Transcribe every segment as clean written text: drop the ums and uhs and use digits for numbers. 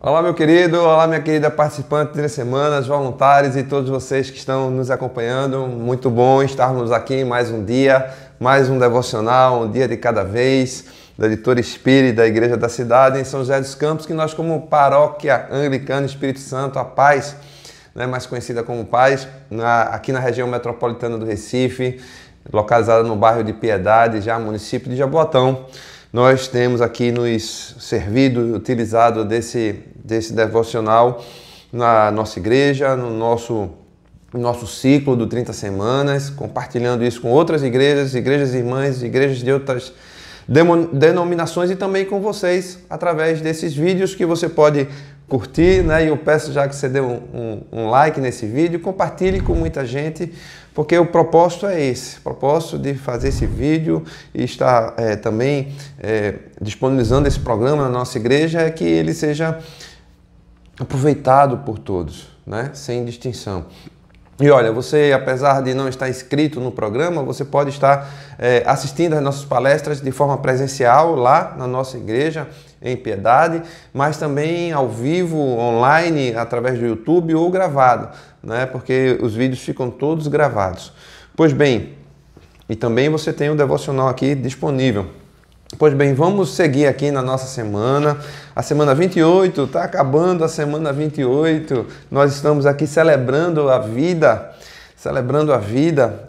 Olá, meu querido, olá, minha querida participante de 3 semanas, voluntários e todos vocês que estão nos acompanhando. Muito bom estarmos aqui mais um dia, mais um devocional, um dia de cada vez, da Editora Espírita da Igreja da Cidade, em São José dos Campos, que nós, como Paróquia Anglicana Espírito Santo, a Paz, mais conhecida como Paz, aqui na região metropolitana do Recife, localizada no bairro de Piedade, já município de Jaboatão. Nós temos aqui nos servido, utilizado desse devocional na nossa igreja, no nosso ciclo do 30 semanas, compartilhando isso com outras igrejas irmãs, igrejas de outras denominações e também com vocês, através desses vídeos que você pode curtir, né? E eu peço já que você dê um like nesse vídeo, compartilhe com muita gente, porque o propósito é esse, o propósito de fazer esse vídeo e estar também disponibilizando esse programa na nossa igreja é que ele seja aproveitado por todos, né? Sem distinção. E olha, você, apesar de não estar inscrito no programa, você pode estar assistindo às nossas palestras de forma presencial lá na nossa igreja, em Piedade, mas também ao vivo, online, através do YouTube ou gravado, né? Porque os vídeos ficam todos gravados. Pois bem, e também você tem o devocional aqui disponível. Pois bem, vamos seguir aqui na nossa semana, a semana 28, está acabando a semana 28, nós estamos aqui celebrando a vida,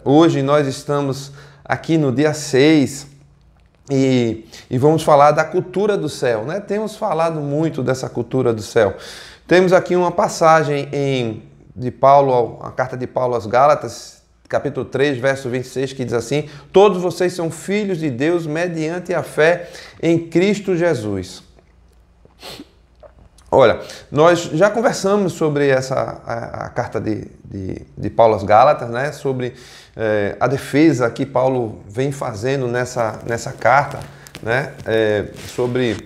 Hoje nós estamos aqui no dia 6 e vamos falar da cultura do céu, né? Temos falado muito dessa cultura do céu. Temos aqui uma passagem de Paulo, a carta de Paulo aos Gálatas, capítulo 3, verso 26, que diz assim: todos vocês são filhos de Deus mediante a fé em Cristo Jesus. Olha, nós já conversamos sobre a carta de Paulo aos Gálatas, né? Sobre a defesa que Paulo vem fazendo nessa carta, né? Sobre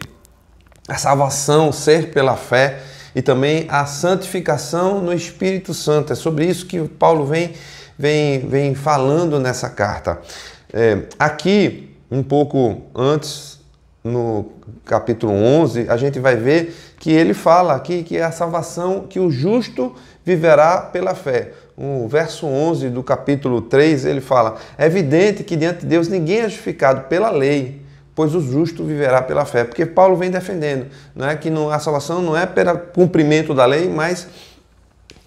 a salvação ser pela fé e também a santificação no Espírito Santo. É sobre isso que Paulo vem falando nessa carta. Aqui, um pouco antes, no capítulo 11, a gente vai ver que ele fala aqui que é a salvação, que o justo viverá pela fé. O verso 11 do capítulo 3, ele fala: é evidente que diante de Deus ninguém é justificado pela lei, pois o justo viverá pela fé. Porque Paulo vem defendendo, né, que a salvação não é pelo cumprimento da lei, mas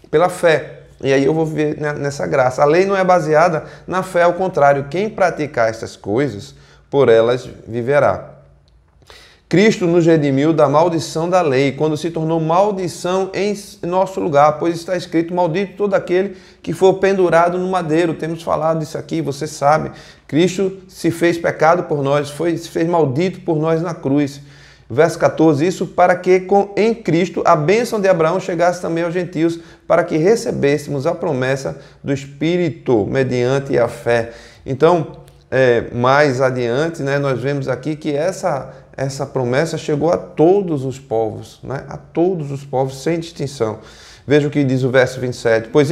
pela fé. E aí eu vou ver nessa graça. A lei não é baseada na fé, ao contrário, quem praticar estas coisas, por elas viverá. Cristo nos redimiu da maldição da lei, quando se tornou maldição em nosso lugar, pois está escrito: maldito todo aquele que for pendurado no madeiro. Temos falado disso aqui, você sabe. Cristo se fez pecado por nós, se fez maldito por nós na cruz. Verso 14, isso para que em Cristo a bênção de Abraão chegasse também aos gentios, para que recebêssemos a promessa do Espírito mediante a fé. Então, mais adiante, né, nós vemos aqui que essa promessa chegou a todos os povos, né? A todos os povos, sem distinção. Veja o que diz o verso 27. Pois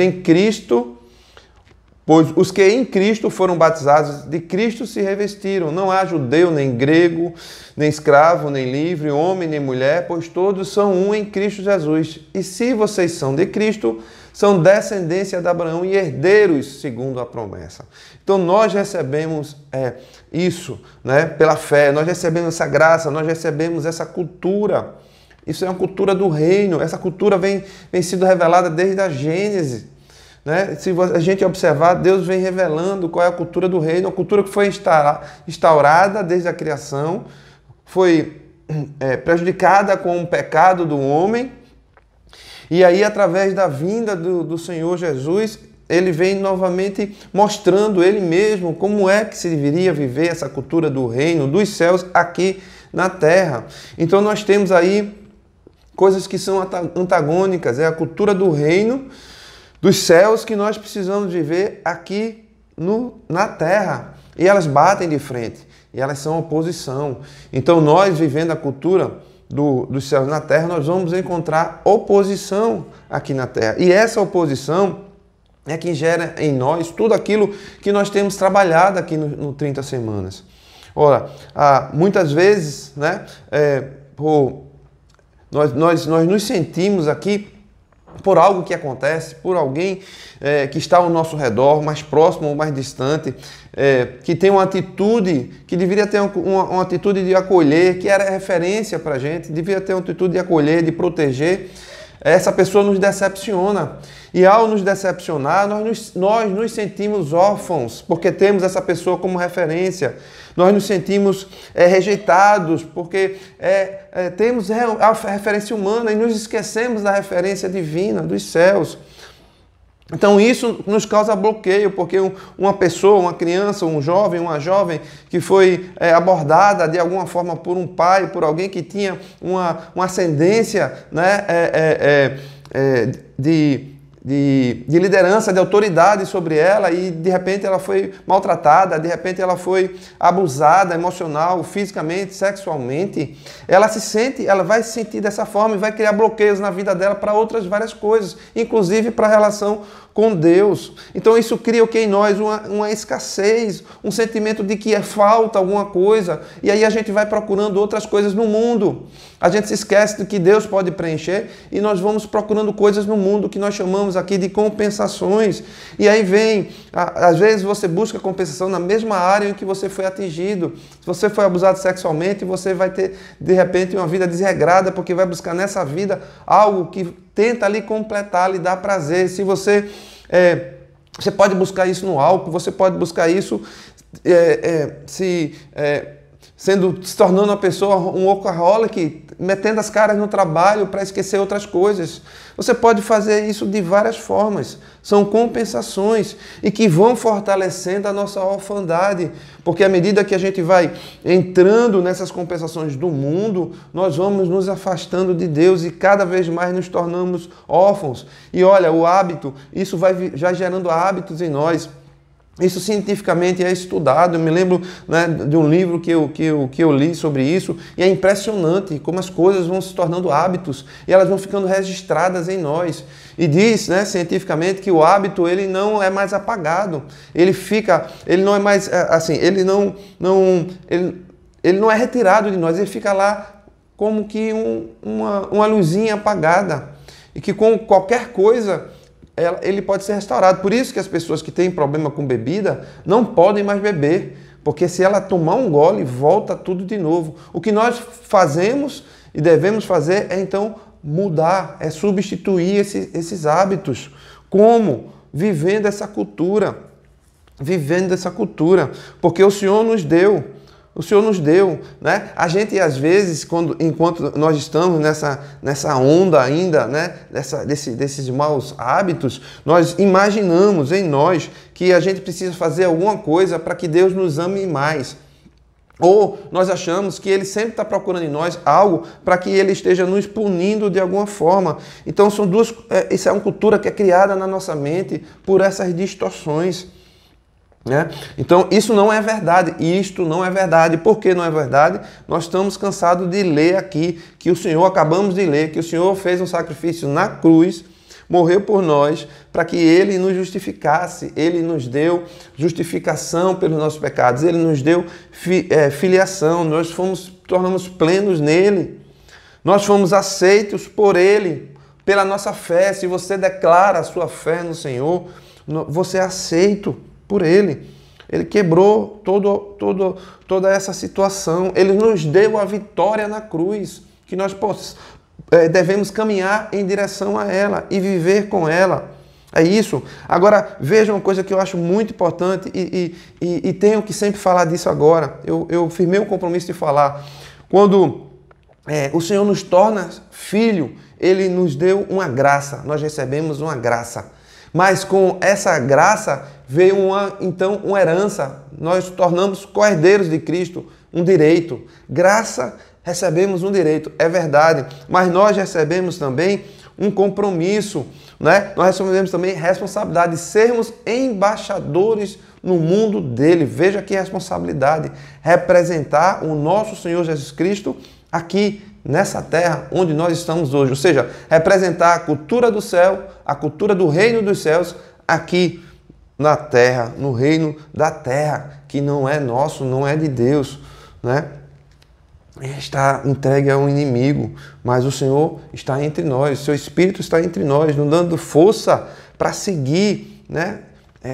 os que em Cristo foram batizados, de Cristo se revestiram. Não há judeu, nem grego, nem escravo, nem livre, homem, nem mulher, pois todos são um em Cristo Jesus. E se vocês são de Cristo, são descendência de Abraão e herdeiros segundo a promessa. Então nós recebemos isso, né, pela fé, nós recebemos essa graça, nós recebemos essa cultura. Isso é uma cultura do reino, essa cultura vem sendo revelada desde a Gênesis. Né? Se a gente observar, Deus vem revelando qual é a cultura do reino, a cultura que foi instaurada desde a criação, foi prejudicada com o pecado do homem, e aí através da vinda do Senhor Jesus, ele vem novamente mostrando ele mesmo como é que se deveria viver essa cultura do reino, dos céus aqui na terra. Então nós temos aí coisas que são antagônicas, é a cultura do reino, dos céus, que nós precisamos viver aqui na terra. E elas batem de frente, e elas são oposição. Então nós, vivendo a cultura dos céus na terra, nós vamos encontrar oposição aqui na terra. E essa oposição é que gera em nós tudo aquilo que nós temos trabalhado aqui no 30 Semanas. Ora, muitas vezes, né, por Nós nos sentimos aqui por algo que acontece, por alguém que está ao nosso redor, mais próximo ou mais distante, que tem uma atitude, que deveria ter uma atitude de acolher, que era referência para a gente, deveria ter uma atitude de acolher, de proteger. Essa pessoa nos decepciona. E ao nos decepcionar, nós nos sentimos órfãos, porque temos essa pessoa como referência. Nós nos sentimos rejeitados, porque temos a referência humana e nos esquecemos da referência divina, dos céus. Então isso nos causa bloqueio, porque uma pessoa, uma criança, um jovem, uma jovem que foi abordada de alguma forma por um pai, por alguém que tinha uma ascendência, né, de liderança, de autoridade sobre ela, e de repente ela foi maltratada, de repente ela foi abusada emocional, fisicamente, sexualmente, ela vai se sentir dessa forma e vai criar bloqueios na vida dela para outras várias coisas, inclusive para a relação com Deus. Então isso cria o que em nós? Uma escassez, um sentimento de que falta alguma coisa, e aí a gente vai procurando outras coisas no mundo. A gente se esquece de que Deus pode preencher e nós vamos procurando coisas no mundo que nós chamamos aqui de compensações. E aí vem, às vezes você busca compensação na mesma área em que você foi atingido. Se você foi abusado sexualmente, você vai ter de repente uma vida desregrada, porque vai buscar nessa vida algo que tenta lhe completar, lhe dar prazer. Se você pode buscar isso no álcool, você pode buscar isso se tornando uma pessoa, um workaholic, metendo as caras no trabalho para esquecer outras coisas. Você pode fazer isso de várias formas. São compensações e que vão fortalecendo a nossa orfandade, porque à medida que a gente vai entrando nessas compensações do mundo, nós vamos nos afastando de Deus e cada vez mais nos tornamos órfãos. E olha, o hábito, isso vai já gerando hábitos em nós. Isso cientificamente é estudado. Eu me lembro, né, de um livro que eu li sobre isso, e é impressionante como as coisas vão se tornando hábitos e elas vão ficando registradas em nós. E diz, né, cientificamente, que o hábito ele não é mais apagado. Ele não é mais assim, ele não é retirado de nós, ele fica lá como que uma luzinha apagada, e que com qualquer coisa ele pode ser restaurado. Por isso que as pessoas que têm problema com bebida não podem mais beber, porque se ela tomar um gole, volta tudo de novo. O que nós fazemos e devemos fazer é então mudar, é substituir esses hábitos. Como? Vivendo essa cultura, porque o Senhor nos deu. O Senhor nos deu, né? A gente, às vezes, enquanto nós estamos nessa onda ainda, né? desses maus hábitos, nós imaginamos em nós que a gente precisa fazer alguma coisa para que Deus nos ame mais. Ou nós achamos que Ele sempre está procurando em nós algo para que Ele esteja nos punindo de alguma forma. Então, isso é uma cultura que é criada na nossa mente por essas distorções. Né? Então isso não é verdade, isto não é verdade. Por que não é verdade? Nós estamos cansados de ler aqui que o Senhor, acabamos de ler, que o Senhor fez um sacrifício na cruz, morreu por nós, para que Ele nos justificasse. Ele nos deu justificação pelos nossos pecados, Ele nos deu filiação, nós tornamos plenos nele, nós fomos aceitos por Ele, pela nossa fé. Se você declara a sua fé no Senhor, você é aceito por Ele. Ele quebrou toda essa situação. Ele nos deu a vitória na cruz, que nós devemos caminhar em direção a ela e viver com ela. É isso. Agora, veja uma coisa que eu acho muito importante e tenho que sempre falar disso agora. Eu firmei um compromisso de falar. Quando o Senhor nos torna filho, Ele nos deu uma graça. Nós recebemos uma graça. Mas com essa graça veio então uma herança. Nós tornamos co-herdeiros de Cristo, um direito. Graça, recebemos um direito, é verdade. Mas nós recebemos também um compromisso, né? Nós recebemos também responsabilidade de sermos embaixadores no mundo dele. Veja que responsabilidade. Representar o nosso Senhor Jesus Cristo aqui nessa terra onde nós estamos hoje. Ou seja, representar a cultura do céu, a cultura do reino dos céus aqui na terra, no reino da terra, que não é nosso, não é de Deus, né? está entregue ao inimigo, mas o Senhor está entre nós, o seu Espírito está entre nós, nos dando força para seguir, né?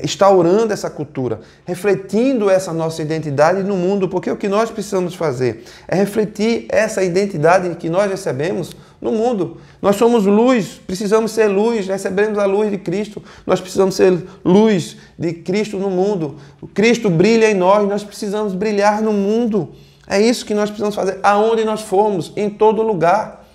Instaurando essa cultura, refletindo essa nossa identidade no mundo, porque o que nós precisamos fazer é refletir essa identidade que nós recebemos no mundo. Nós somos luz, precisamos ser luz, recebemos a luz de Cristo, nós precisamos ser luz de Cristo no mundo. O Cristo brilha em nós, nós precisamos brilhar no mundo. É isso que nós precisamos fazer, aonde nós formos, em todo lugar.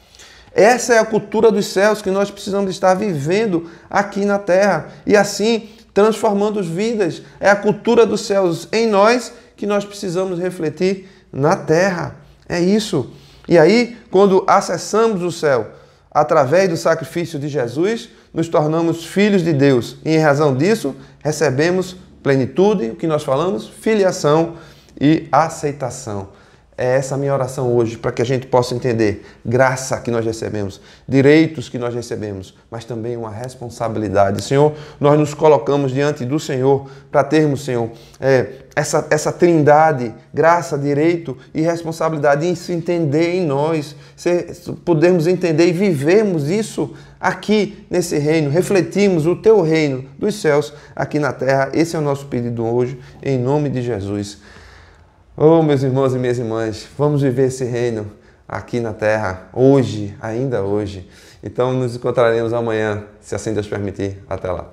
Essa é a cultura dos céus que nós precisamos estar vivendo aqui na terra. E assim, transformando as vidas. É a cultura dos céus em nós que nós precisamos refletir na terra. É isso. E aí, quando acessamos o céu através do sacrifício de Jesus, nos tornamos filhos de Deus. E em razão disso, recebemos plenitude, o que nós falamos, filiação e aceitação. É essa a minha oração hoje, para que a gente possa entender graça que nós recebemos, direitos que nós recebemos, mas também uma responsabilidade. Senhor, nós nos colocamos diante do Senhor para termos, Senhor, essa trindade, graça, direito e responsabilidade, e se entender em nós, podermos entender e vivermos isso aqui nesse reino, refletimos o Teu reino dos céus aqui na terra. Esse é o nosso pedido hoje, em nome de Jesus. Oh, meus irmãos e minhas irmãs, vamos viver esse reino aqui na terra, hoje, ainda hoje. Então nos encontraremos amanhã, se assim Deus permitir. Até lá.